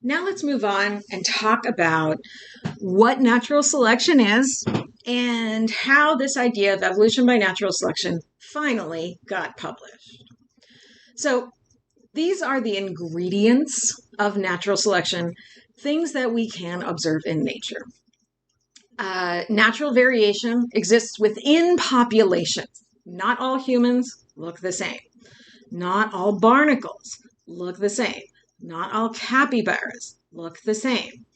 Now let's move on and talk about what natural selection is and how this idea of evolution by natural selection finally got published. So these are the ingredients of natural selection, things that we can observe in nature. Natural variation exists within populations. Not all humans look the same. Not all barnacles look the same. Not all capybaras look the same.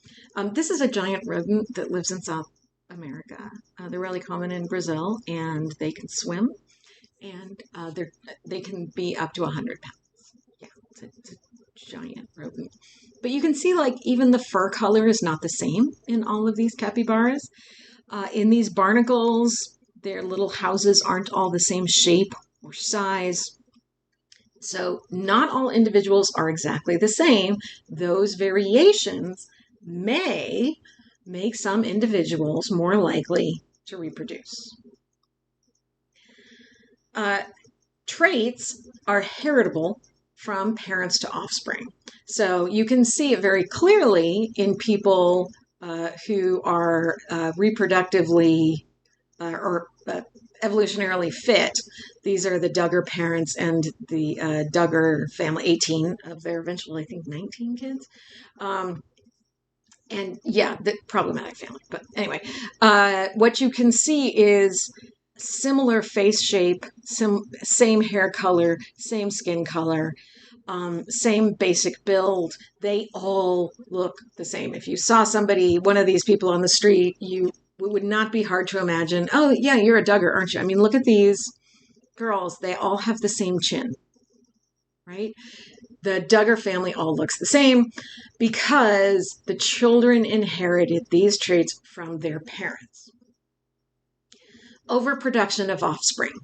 This is a giant rodent that lives in South America. They're really common in Brazil, and they can swim, and they can be up to 100 pounds. Yeah, it's a giant rodent. But you can see, like, even the fur color is not the same in all of these capybaras. In these barnacles, their little houses aren't all the same shape or size. So not all individuals are exactly the same. Those variations may make some individuals more likely to reproduce. Traits are heritable from parents to offspring. So you can see it very clearly in people who are reproductively or evolutionarily fit. These are the Duggar parents and the Duggar family, 18 of their eventually, I think, 19 kids. And yeah, the problematic family. But anyway, what you can see is similar face shape, same hair color, same skin color, same basic build. They all look the same. If you saw one of these people on the street, it would not be hard to imagine, oh, yeah, you're a Duggar, aren't you? I mean, look at these girls. They all have the same chin, right? The Duggar family all looks the same because the children inherited these traits from their parents. Overproduction of offspring.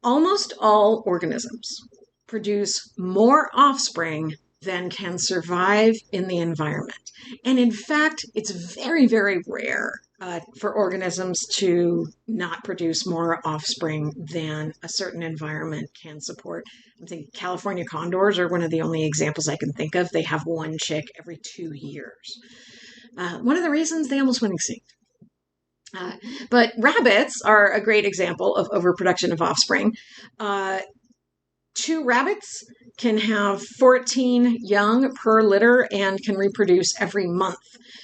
Almost all organisms produce more offspring than can survive in the environment. And in fact, it's very, very rare for organisms to not produce more offspring than a certain environment can support. I'm thinking California condors are one of the only examples I can think of. They have one chick every 2 years. One of the reasons they almost went extinct. But rabbits are a great example of overproduction of offspring. 2 rabbits can have 14 young per litter and can reproduce every month.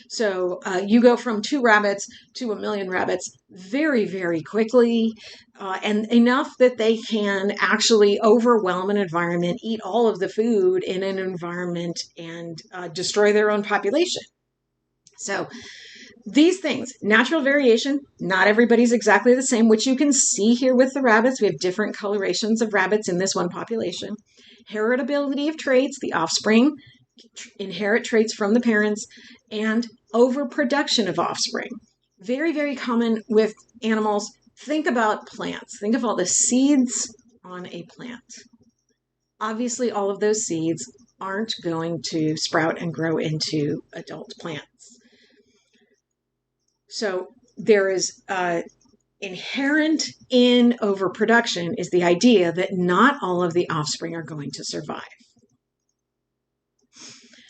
So you go from 2 rabbits to 1 million rabbits very, very quickly, and enough that they can actually overwhelm an environment, eat all of the food in an environment, and destroy their own population. So these things, natural variation, not everybody's exactly the same, which you can see here with the rabbits. We have different colorations of rabbits in this one population. Heritability of traits, the offspring inherit traits from the parents, and overproduction of offspring. Very, very common with animals. Think about plants. Think of all the seeds on a plant. Obviously, all of those seeds aren't going to sprout and grow into adult plants. So there is inherent in overproduction is the idea that not all of the offspring are going to survive.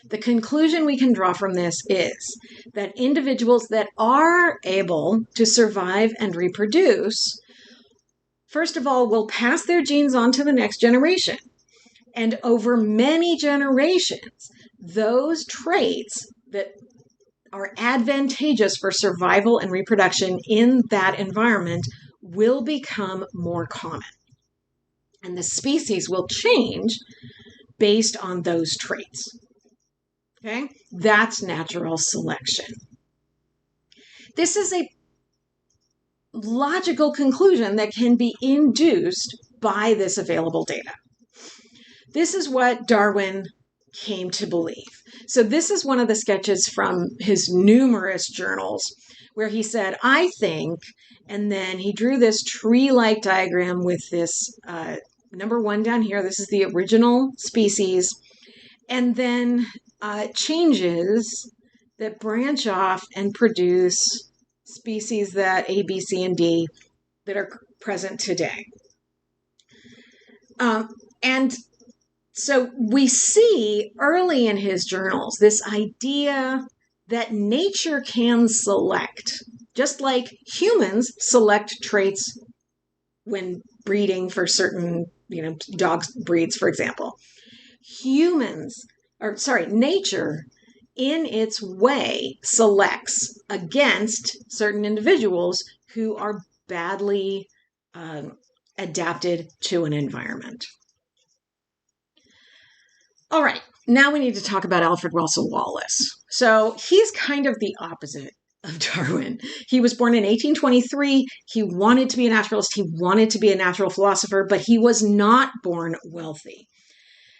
The conclusion we can draw from this is that individuals that are able to survive and reproduce, first of all, will pass their genes on to the next generation. And over many generations, those traits that are advantageous for survival and reproduction in that environment will become more common. And the species will change based on those traits. Okay? That's natural selection. This is a logical conclusion that can be induced by this available data. This is what Darwin came to believe. So this is one of the sketches from his numerous journals where he said, I think, and then he drew this tree-like diagram with this number 1 down here. This is the original species. And then changes that branch off and produce species that A, B, C, and D that are present today. And So we see early in his journals this idea that nature can select, just like humans select traits when breeding for certain, dog breeds, for example. Nature in its way selects against certain individuals who are badly adapted to an environment. All right, now we need to talk about Alfred Russel Wallace. So he's kind of the opposite of Darwin. He was born in 1823. He wanted to be a naturalist. He wanted to be a natural philosopher, but he was not born wealthy.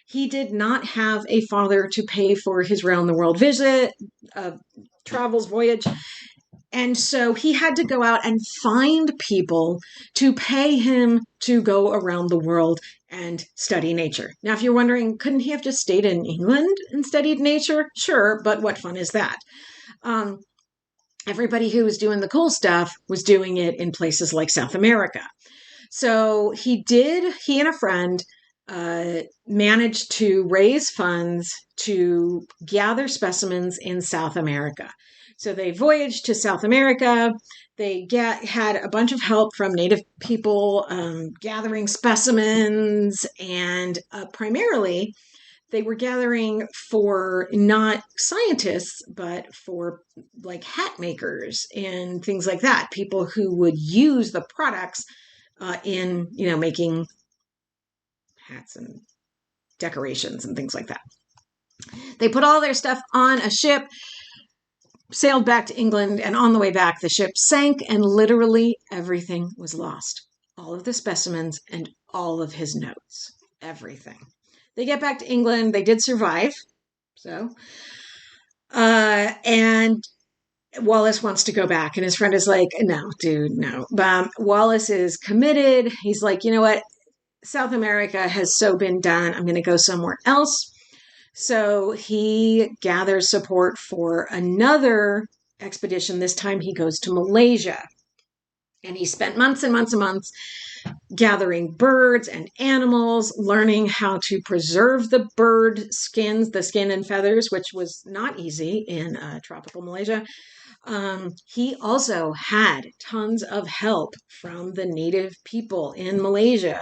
He did not have a father to pay for his round-the-world visit, travels, voyage. And so he had to go out and find people to pay him to go around the world and study nature. Now, if you're wondering, couldn't he have just stayed in England and studied nature? Sure, but what fun is that? Everybody who was doing the cool stuff was doing it in places like South America. So he and a friend managed to raise funds to gather specimens in South America. So they voyaged to South America. They had a bunch of help from native people gathering specimens, and primarily they were gathering for not scientists, but for like hat makers and things like that, people who would use the products in, making hats and decorations and things like that. They put all their stuff on a ship, sailed back to England, and on the way back, the ship sank and literally everything was lost. All of the specimens and all of his notes, everything. They get back to England. They did survive. And Wallace wants to go back, and his friend is like, no, dude, no. Wallace is committed. He's like, you know what? South America has so been done. I'm going to go somewhere else. So he gathers support for another expedition. This time he goes to Malaysia. And he spent months and months and months gathering birds and animals, learning how to preserve the bird skins, the skin and feathers, which was not easy in tropical Malaysia. He also had tons of help from the native people in Malaysia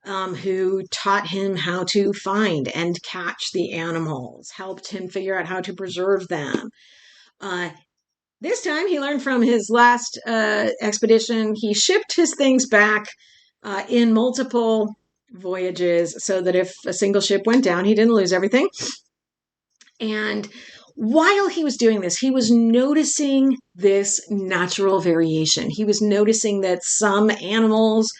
who taught him how to find and catch the animals, helped him figure out how to preserve them. This time he learned from his last expedition. He shipped his things back in multiple voyages so that if a single ship went down, he didn't lose everything. And while he was doing this, he was noticing this natural variation. He was noticing that some animals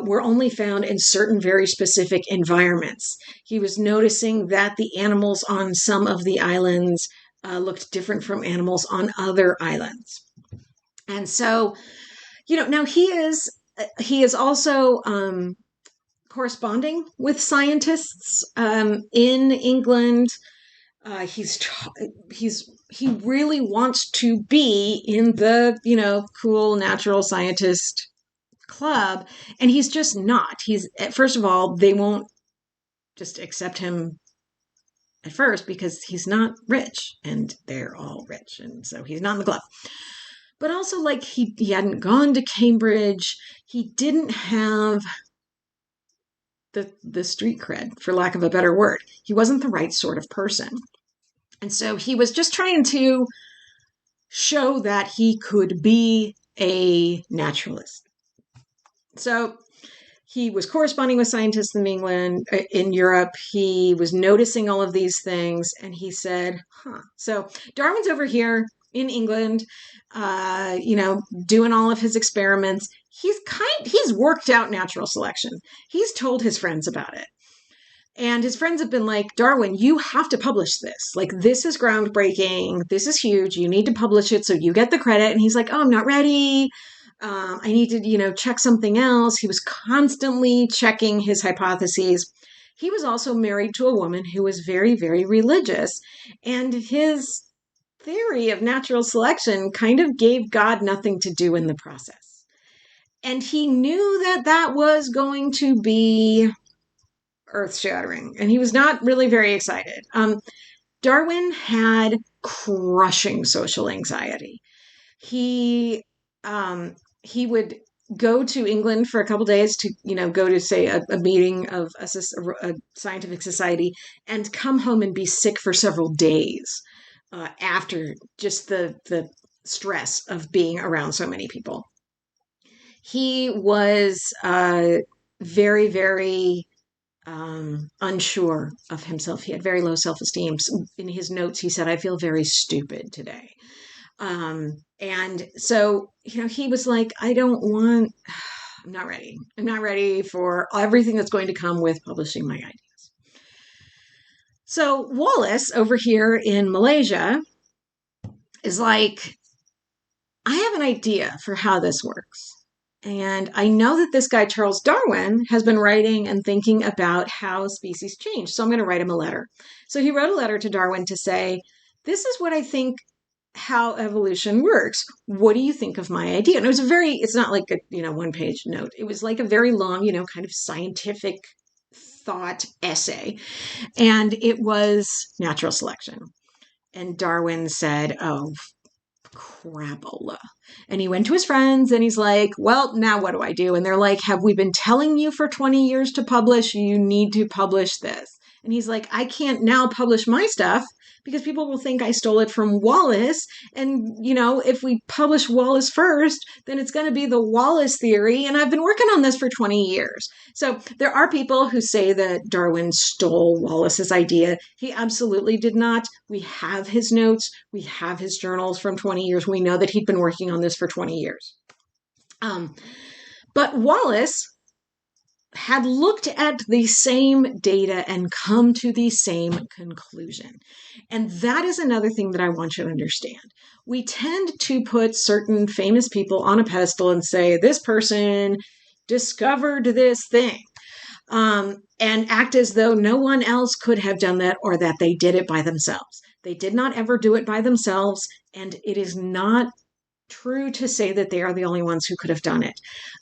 were only found in certain very specific environments. He was noticing that the animals on some of the islands looked different from animals on other islands. And so, now he is also corresponding with scientists in England. He really wants to be in the, cool natural scientist club, and he's just not. First of all, they won't just accept him at first because he's not rich, and they're all rich, and so he's not in the club. But also, like, he hadn't gone to Cambridge. He didn't have the street cred, for lack of a better word. He wasn't the right sort of person. And so he was just trying to show that he could be a naturalist. So he was corresponding with scientists in England, in Europe. He was noticing all of these things, and he said, So Darwin's over here in England, doing all of his experiments. He's worked out natural selection. He's told his friends about it. And his friends have been like, Darwin, you have to publish this. Like, this is groundbreaking. This is huge. You need to publish it so you get the credit. And he's like, I'm not ready. I need to, check something else. He was constantly checking his hypotheses. He was also married to a woman who was very, very religious. And his theory of natural selection kind of gave God nothing to do in the process. And he knew that was going to be earth-shattering, and he was not really very excited. Darwin had crushing social anxiety. He he would go to England for a couple days to, go to, say, a meeting of a scientific society, and come home and be sick for several days after just the stress of being around so many people. He was very, very unsure of himself. He had very low self-esteem. In his notes, he said, "I feel very stupid today." And so, he was like, I'm not ready. I'm not ready for everything that's going to come with publishing my ideas. So Wallace over here in Malaysia is like, I have an idea for how this works. And I know that this guy, Charles Darwin, has been writing and thinking about how species change. So I'm going to write him a letter. So he wrote a letter to Darwin to say, this is what I think how evolution works. What do you think of my idea? And it's not like a, one-page note. It was like a very long, kind of scientific thought essay. And it was natural selection. And Darwin said, oh, crapola. And he went to his friends and he's like, well, now what do I do? And they're like, have we been telling you for 20 years to publish? You need to publish this. And he's like, I can't now publish my stuff because people will think I stole it from Wallace. And, if we publish Wallace first, then it's going to be the Wallace Theory. And I've been working on this for 20 years. So there are people who say that Darwin stole Wallace's idea. He absolutely did not. We have his notes. We have his journals from 20 years. We know that he'd been working on this for 20 years. But Wallace had looked at the same data and come to the same conclusion. And that is another thing that I want you to understand. We tend to put certain famous people on a pedestal and say, this person discovered this thing, and act as though no one else could have done that or that they did it by themselves. They did not ever do it by themselves, and it is not true to say that they are the only ones who could have done it.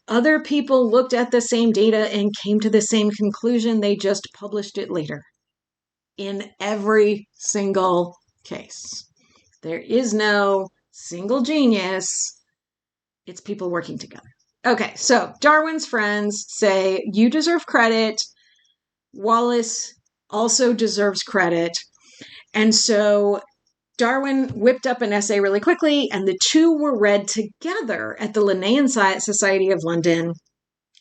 Other people looked at the same data and came to the same conclusion. They just published it later. In every single case. There is no single genius. It's people working together. Okay, so Darwin's friends say, you deserve credit. Wallace also deserves credit. And so Darwin whipped up an essay really quickly, and the two were read together at the Linnean Society of London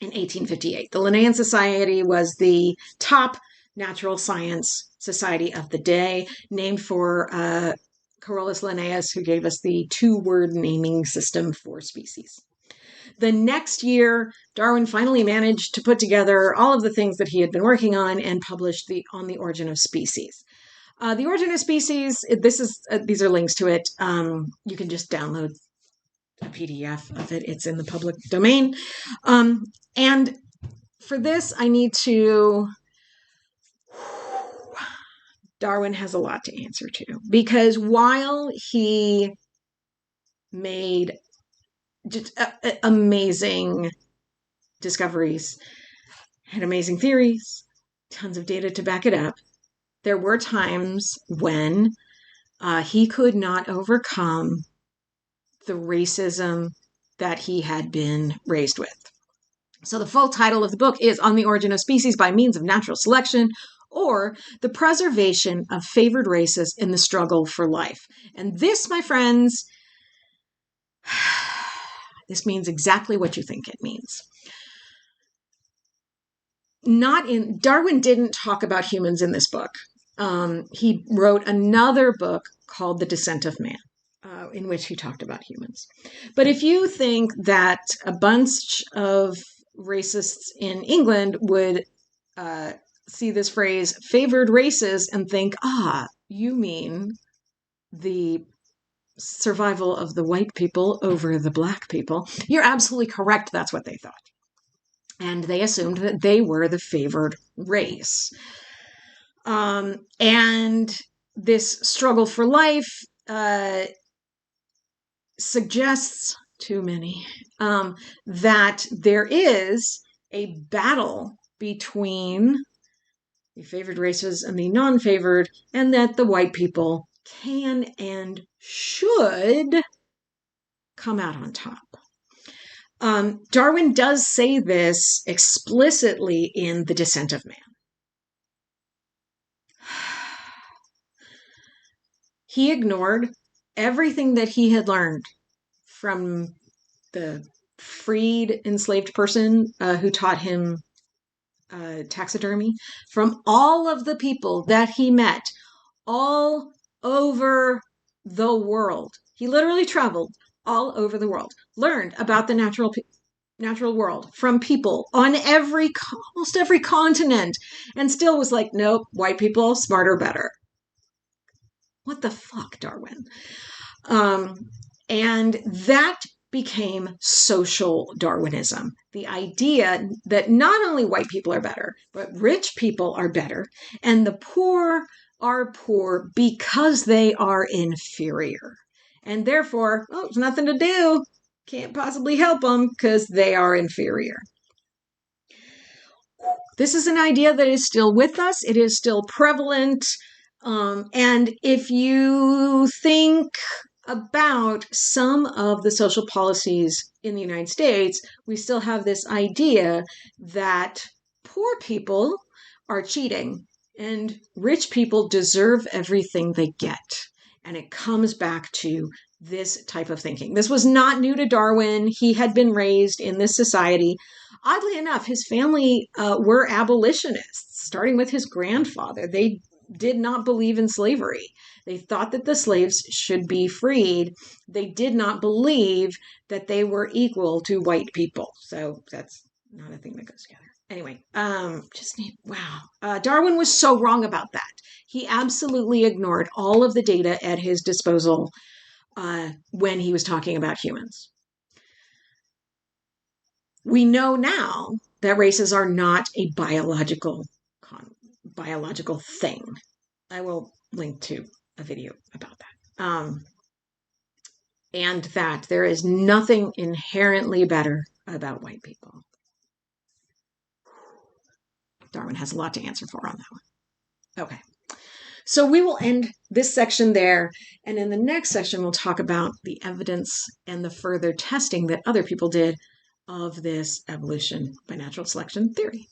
in 1858. The Linnean Society was the top natural science society of the day, named for Carolus Linnaeus, who gave us the two-word naming system for species. The next year, Darwin finally managed to put together all of the things that he had been working on and published On the Origin of Species. The Origin of Species, these are links to it. You can just download a PDF of it. It's in the public domain. And for this, I need to... Darwin has a lot to answer to, because while he made just amazing discoveries, had amazing theories, tons of data to back it up, there were times when he could not overcome the racism that he had been raised with. So the full title of the book is On the Origin of Species by Means of Natural Selection, or The Preservation of Favored Races in the Struggle for Life. And this, my friends, this means exactly what you think it means. Darwin didn't talk about humans in this book. He wrote another book called The Descent of Man, in which he talked about humans. But if you think that a bunch of racists in England would see this phrase, favored races, and think, you mean the survival of the white people over the black people, you're absolutely correct. That's what they thought. And they assumed that they were the favored race. And this struggle for life suggests to many that there is a battle between the favored races and the non-favored, and that the white people can and should come out on top. Darwin does say this explicitly in The Descent of Man. He ignored everything that he had learned from the freed enslaved person who taught him taxidermy, from all of the people that he met all over the world. He literally traveled all over the world, learned about the natural world from people on almost every continent, and still was like, nope, white people, smarter, better. What the fuck, Darwin? And that became social Darwinism. The idea that not only white people are better, but rich people are better, and the poor are poor because they are inferior. And therefore, there's nothing to do. Can't possibly help them because they are inferior. This is an idea that is still with us. It is still prevalent. And if you think about some of the social policies in the United States, we still have this idea that poor people are cheating and rich people deserve everything they get. And it comes back to this type of thinking. This was not new to Darwin. He had been raised in this society. Oddly enough, his family were abolitionists, starting with his grandfather. They did not believe in slavery. They thought that the slaves should be freed. They did not believe that they were equal to white people. So that's not a thing that goes together. Anyway, wow. Darwin was so wrong about that. He absolutely ignored all of the data at his disposal when he was talking about humans. We know now that races are not a biological thing. I will link to a video about that. And that there is nothing inherently better about white people. Darwin has a lot to answer for on that one. Okay. So we will end this section there. And in the next section, we'll talk about the evidence and the further testing that other people did of this evolution by natural selection theory.